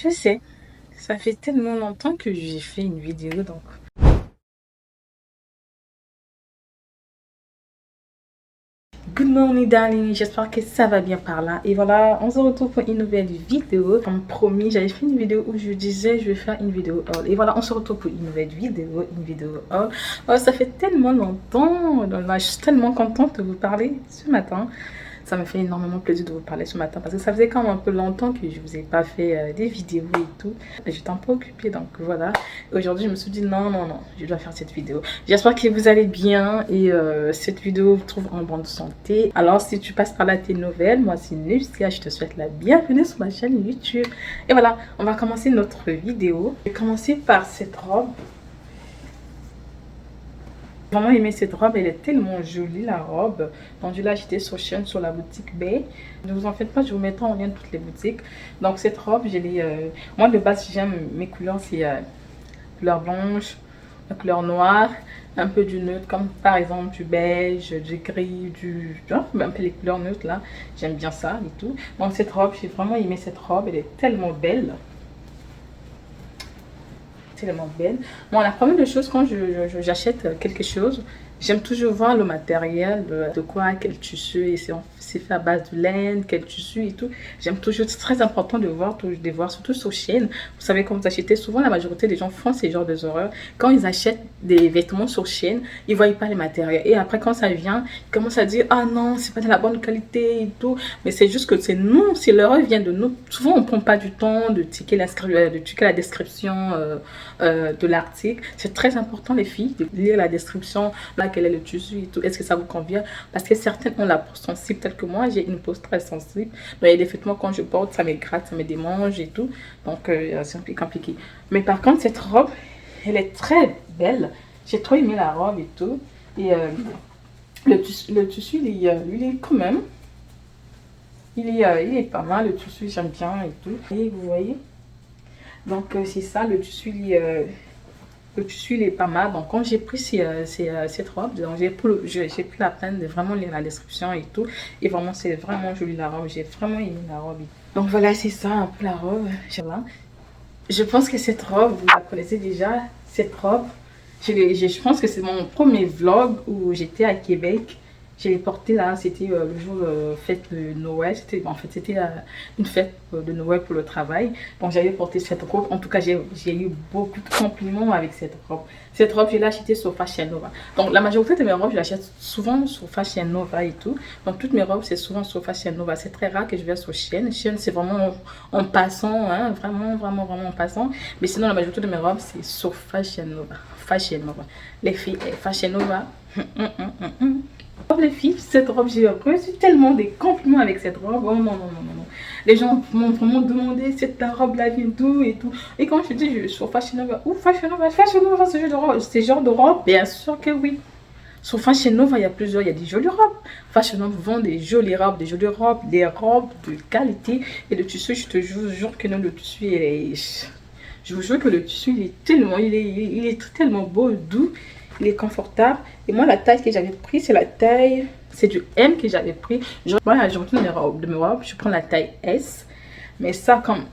Je sais, ça fait tellement longtemps que j'ai fait une vidéo, donc. Good morning darling, j'espère que ça va bien par là. Et voilà, on se retrouve pour une nouvelle vidéo. Comme promis, j'avais fait une vidéo où je disais je vais faire une vidéo haul. Et voilà, on se retrouve pour une nouvelle vidéo haul. Oh, ça fait tellement longtemps, donc là, je suis tellement contente de vous parler ce matin. Ça me fait énormément plaisir de vous parler ce matin parce que ça faisait quand même un peu longtemps que je vous ai pas fait des vidéos et tout. J'étais un peu occupée, donc voilà. Aujourd'hui, je me suis dit non, je dois faire cette vidéo. J'espère que vous allez bien et cette vidéo vous trouve en bonne santé. Alors, si tu passes par là tes nouvelles, moi c'est Nucia, je te souhaite la bienvenue sur ma chaîne YouTube. Et voilà, on va commencer notre vidéo. Je vais commencer par cette robe. J'ai vraiment aimé cette robe, elle est tellement jolie la robe. Donc je l'ai achetée sur Shein, sur la boutique Bay. Ne vous en faites pas, je vous mettrai en lien toutes les boutiques. Donc cette robe, je l'ai... moi de base j'aime mes couleurs, c'est couleur blanche, la couleur noire, un peu du neutre, comme par exemple du beige, du gris, un peu les couleurs neutres là. J'aime bien ça et tout. Donc cette robe, j'ai vraiment aimé cette robe, elle est tellement belle. Tellement belle. Bon, la première des choses, quand j'achète quelque chose, j'aime toujours voir le matériel, de quoi, quel tissu, et c'est fait à base de laine, quel tissu et tout. J'aime toujours, c'est très important de voir, surtout sur Shein. Vous savez, quand vous achetez, souvent la majorité des gens font ces genres de horreurs. Quand ils achètent des vêtements sur Shein, ils ne voient pas les matériels. Et après, quand ça vient, ils commencent à dire, ah non, c'est pas de la bonne qualité et tout. Mais c'est juste que c'est nous, si l'erreur vient de nous. Souvent, on ne prend pas du temps de checker la description de l'article. C'est très important, les filles, de lire la description, là, quel est le tissu et tout, est-ce que ça vous convient, parce que certaines ont la peau sensible, telle que moi, j'ai une peau très sensible, donc il y a des vêtements quand je porte, ça me gratte, ça me démange et tout, donc c'est un peu compliqué. Mais par contre, cette robe, elle est très belle, j'ai trop aimé la robe et tout, et le tissu, il est quand même, il est pas mal, le tissu, j'aime bien et tout, et vous voyez. Donc c'est ça, le tissu il est pas mal. Donc quand j'ai pris cette robe, j'ai pris la peine de vraiment lire la description et tout. Et vraiment c'est vraiment joli la robe, j'ai vraiment aimé la robe. Donc voilà, c'est ça un peu la robe. Je pense que cette robe, vous la connaissez déjà, cette robe. Je pense que c'est mon premier vlog où j'étais à Québec. Je l'ai portée là, c'était le jour fête de Noël. En fait, c'était une fête de Noël pour le travail. Donc, j'avais porté cette robe. En tout cas, j'ai eu beaucoup de compliments avec cette robe. Cette robe, je l'ai achetée sur Fashion Nova. Donc, la majorité de mes robes, je l'achète souvent sur Fashion Nova et tout. Donc, toutes mes robes, c'est souvent sur Fashion Nova. C'est très rare que je vais sur Shein. Shein, c'est vraiment en passant, hein, vraiment en passant. Mais sinon, la majorité de mes robes, c'est sur Fashion Nova. Fashion Nova. Les filles, Fashion Nova. Les filles, cette robe, j'ai reçu tellement des compliments avec cette robe. Oh non. Les gens m'ont vraiment demandé cette robe là vient d'où et tout. Et quand je dis je suis sur Fashion Nova, ou Fashion Nova, ce genre de robe, bien sûr que oui. Sur Fashion Nova, il y a des jolies robes. Fashion Nova vend des jolies robes, des robes de qualité. Et le tissu, je te jure que non, le tissu, je vous jure que le tissu, il est tellement beau, doux. Il est confortable. Et moi, la taille que j'avais pris, c'est du M que j'avais pris. Voilà, je retourne de mes robes, je prends la taille S. Mais ça, comme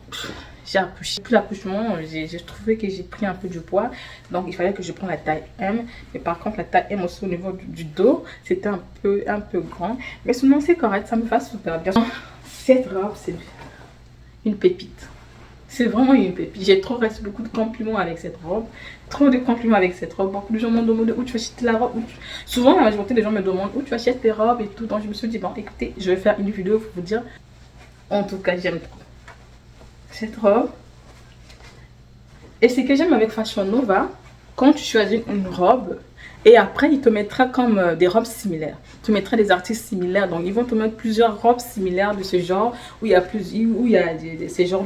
j'ai accouché, plus l'accouchement, j'ai trouvé que j'ai pris un peu du poids. Donc, il fallait que je prenne la taille M. Mais par contre, la taille M aussi au niveau du dos, c'était un peu grand. Mais sinon, c'est correct, ça me va super bien. Cette robe, c'est une pépite. C'est vraiment une pépite. J'ai trop reçu beaucoup de compliments avec cette robe. Trop de compliments avec cette robe. Beaucoup de gens m'ont demandé où tu achètes la robe. Souvent, la majorité des gens me demandent où tu achètes tes robes et tout. Donc, je me suis dit, bon, écoutez, je vais faire une vidéo pour vous dire. En tout cas, j'aime trop cette robe. Et ce que j'aime avec Fashion Nova, quand tu choisis une robe, et après, il te mettra comme des robes similaires. Tu mettras des artistes similaires. Donc, ils vont te mettre plusieurs robes similaires de ce genre, où il y a ces genres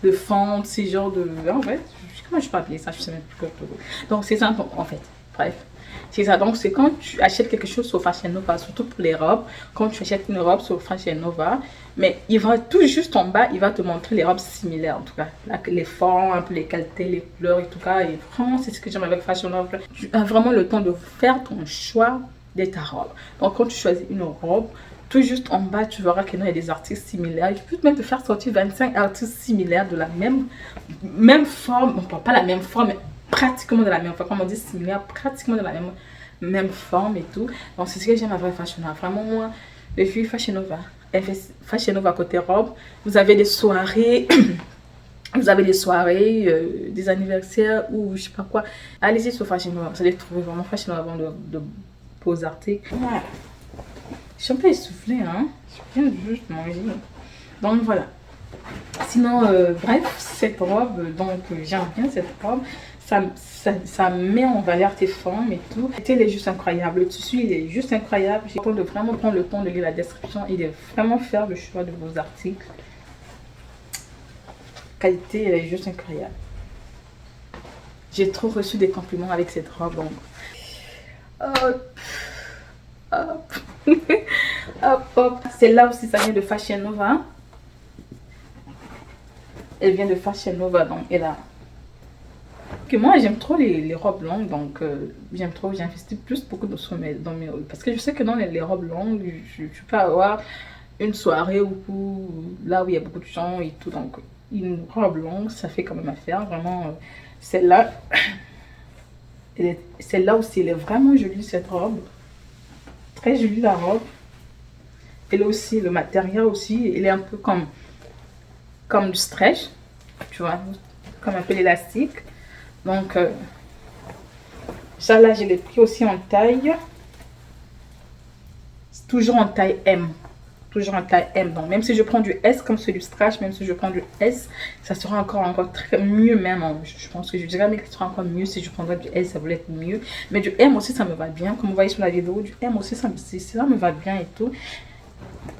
de fentes, ces genres de... En fait, comment je peux appeler ça? Je sais même plus comment. Donc, c'est ça, en fait. Bref. C'est ça. Donc, c'est quand tu achètes quelque chose sur Fashion Nova, surtout pour les robes, quand tu achètes une robe sur Fashion Nova, mais il va tout juste en bas, il va te montrer les robes similaires, en tout cas. Les formes, un peu les qualités, les couleurs, en tout cas. Et vraiment, c'est ce que j'aime avec Fashion Nova. Tu as vraiment le temps de faire ton choix de ta robe. Donc, quand tu choisis une robe, tout juste en bas, tu verras qu'il y a des artistes similaires. Je peux même te faire sortir 25 artistes similaires de la même forme. Bon, pas la même forme, mais pratiquement de la même forme. Comme on dit similaire, pratiquement de la même forme et tout. Donc, c'est ce que j'aime avec Fashion Nova. Vraiment, moi, les filles Fashion Nova. Fashion Nova côté robe. Vous avez des soirées. Vous avez des soirées, des anniversaires ou je sais pas quoi. Allez-y sur Fashion Nova. Vous allez trouver vraiment Fashion Nova avant de beaux articles. Voilà. Je suis un peu essoufflée, hein. Je viens de juste manger. Donc voilà. Sinon, bref, cette robe, donc j'aime bien cette robe. Ça met en valeur tes formes et tout. Elle est juste incroyable. Le tissu, il est juste incroyable. J'ai de vraiment prendre le temps de lire la description et de vraiment faire le choix de vos articles. Qualité, elle est juste incroyable. J'ai trop reçu des compliments avec cette robe. Donc, hop, hop, hop, hop. Celle-là aussi, ça vient de Fashion Nova. Elle vient de Fashion Nova, donc elle a... Que moi, j'aime trop les robes longues, donc j'aime trop, j'investis beaucoup dans mes... Parce que je sais que dans les robes longues, je peux avoir une soirée là où il y a beaucoup de gens et tout, donc une robe longue, ça fait quand même affaire, vraiment. Celle-là, celle-là aussi, elle est vraiment jolie, cette robe. Très jolie, la robe. Elle aussi, le matériel aussi, il est un peu comme du stretch, tu vois, comme un peu l'élastique. Donc, ça là, je l'ai pris aussi en taille. Toujours en taille M. Toujours en taille M. Donc, même si je prends du S comme celui du stretch, même si je prends du S, ça sera encore très mieux même. Je pense que je dirais même que ce sera encore mieux si je prendrais du S, ça voulait être mieux. Mais du M aussi, ça me va bien. Comme vous voyez sur la vidéo, du M aussi, ça me va bien et tout.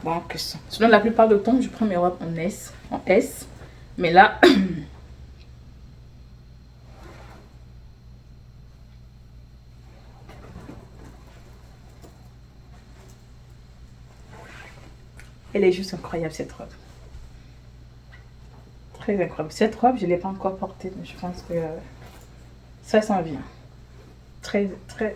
Donc, sinon, la plupart du temps, je prends mes robes en S. Mais là... Elle est juste incroyable, cette robe. Très incroyable. Cette robe, je ne l'ai pas encore portée, mais je pense que ça s'en vient. Très, très...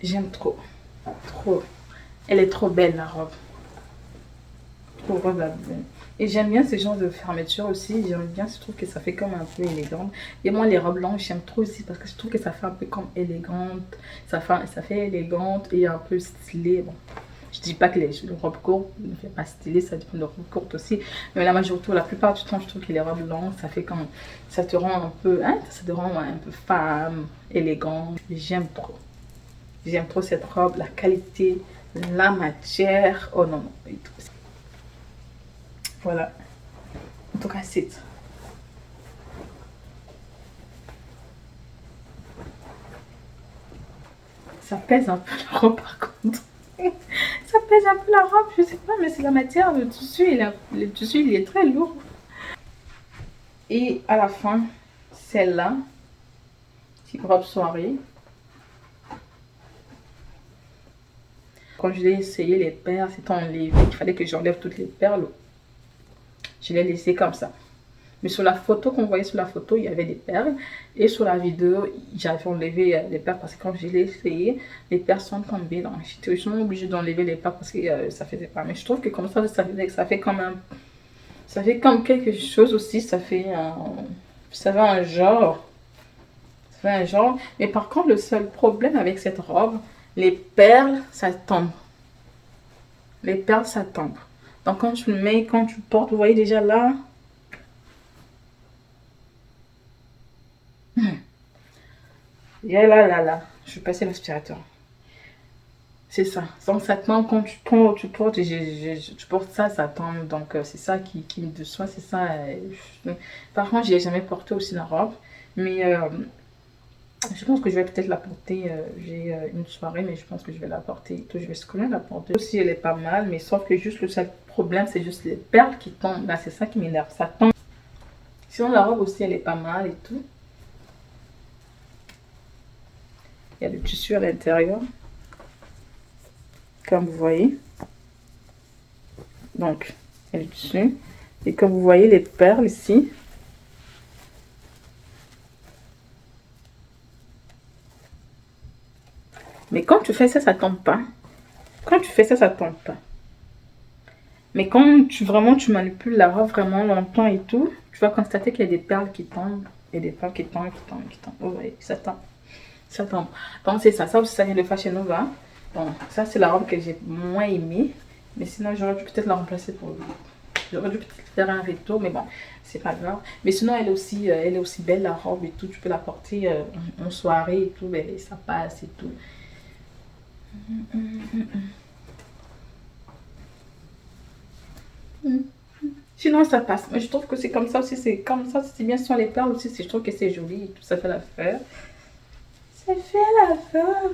J'aime trop. Trop. Elle est trop belle, la robe. Trop robe. Et j'aime bien ce genre de fermeture aussi. J'aime bien, je trouve que ça fait comme un peu élégant. Et moi, les robes longues, j'aime trop aussi parce que je trouve que ça fait un peu comme élégante. Ça fait élégante et un peu stylée. Bon, je dis pas que les robes courtes ne fait pas stylé, ça dépend de robes courtes aussi. Mais la majorité, la plupart du temps, je trouve que les robes longues, ça fait comme... Ça te rend un peu... Hein, ça te rend un peu femme, élégante. J'aime trop. J'aime trop cette robe, la qualité, la matière. Oh non, non, et tout. Voilà. En tout cas, c'est... Ça pèse un peu la robe par contre. Ça pèse un peu la robe, je sais pas, mais c'est la matière, le tissu, le tissu, il est très lourd. Et à la fin, celle-là, petite robe soirée. Quand je l'ai essayé, les perles s'étaient enlevées. Il fallait que j'enlève toutes les perles. Je l'ai laissé comme ça. Mais sur la photo, qu'on voyait sur la photo, il y avait des perles. Et sur la vidéo, j'avais enlevé les perles parce que quand je l'ai essayé, les perles sont tombées. Donc, j'étais justement obligée d'enlever les perles parce que ça faisait pas. Mais je trouve que comme ça fait comme un... Ça fait comme quelque chose aussi. Ça fait un genre. Ça fait un genre. Mais par contre, le seul problème avec cette robe, les perles, ça tombe. Les perles, ça tombe. Donc, quand tu le mets, quand tu le portes, vous voyez déjà là... Et là, je vais passer l'aspirateur. C'est ça. Donc ça tombe quand tu portes, tu portes ça, ça tombe. Donc c'est ça qui me déçoit, c'est ça. Par contre, je n'ai jamais porté aussi la robe. Mais je pense que je vais peut-être la porter. J'ai une soirée, mais je pense que je vais la porter. Je vais quand même la porter. Aussi, elle est pas mal, mais sauf que juste le seul problème, c'est juste les perles qui tombent. Là, c'est ça qui m'énerve. Ça tombe. Sinon, la robe aussi, elle est pas mal et tout. Il y a le tissu à l'intérieur, comme vous voyez. Donc, il y a le tissu. Et comme vous voyez, les perles ici. Mais quand tu fais ça, ça tombe pas. Quand tu fais ça, ça tombe pas. Mais quand tu manipules la robe vraiment longtemps et tout, tu vas constater qu'il y a des perles qui tombent et des perles qui tombent, qui tombent, qui tombent. Vous voyez, ça tombe. Ça tombe. Donc c'est ça. Ça aussi, ça vient de Fashion Nova. Bon, ça c'est la robe que j'ai moins aimée. Mais sinon, j'aurais pu peut-être la remplacer pour... J'aurais dû peut-être faire un retour, mais bon, c'est pas grave. Mais sinon, elle est aussi belle, la robe et tout. Tu peux la porter en soirée et tout. Ben, ça passe et tout. Sinon, ça passe. Mais je trouve que c'est comme ça aussi. C'est comme ça. C'est bien sur les perles aussi. Je trouve que c'est joli et tout. Ça fait l'affaire. Ça fait l'affaire.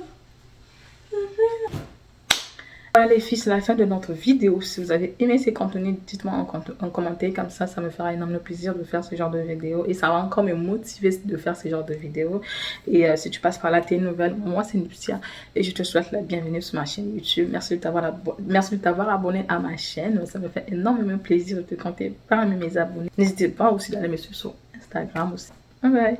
Voilà les filles, c'est la fin de notre vidéo. Si vous avez aimé ces contenus, dites-moi en commentaire, comme ça me fera énormément plaisir de faire ce genre de vidéo et ça va encore me motiver de faire ce genre de vidéo. Et si tu passes par là, t'es nouvelle, moi c'est Nuptia et je te souhaite la bienvenue sur ma chaîne YouTube. Merci de t'avoir abonné à ma chaîne, ça me fait énormément plaisir de te compter parmi mes abonnés. N'hésitez pas aussi d'aller me suivre sur Instagram aussi. Bye bye.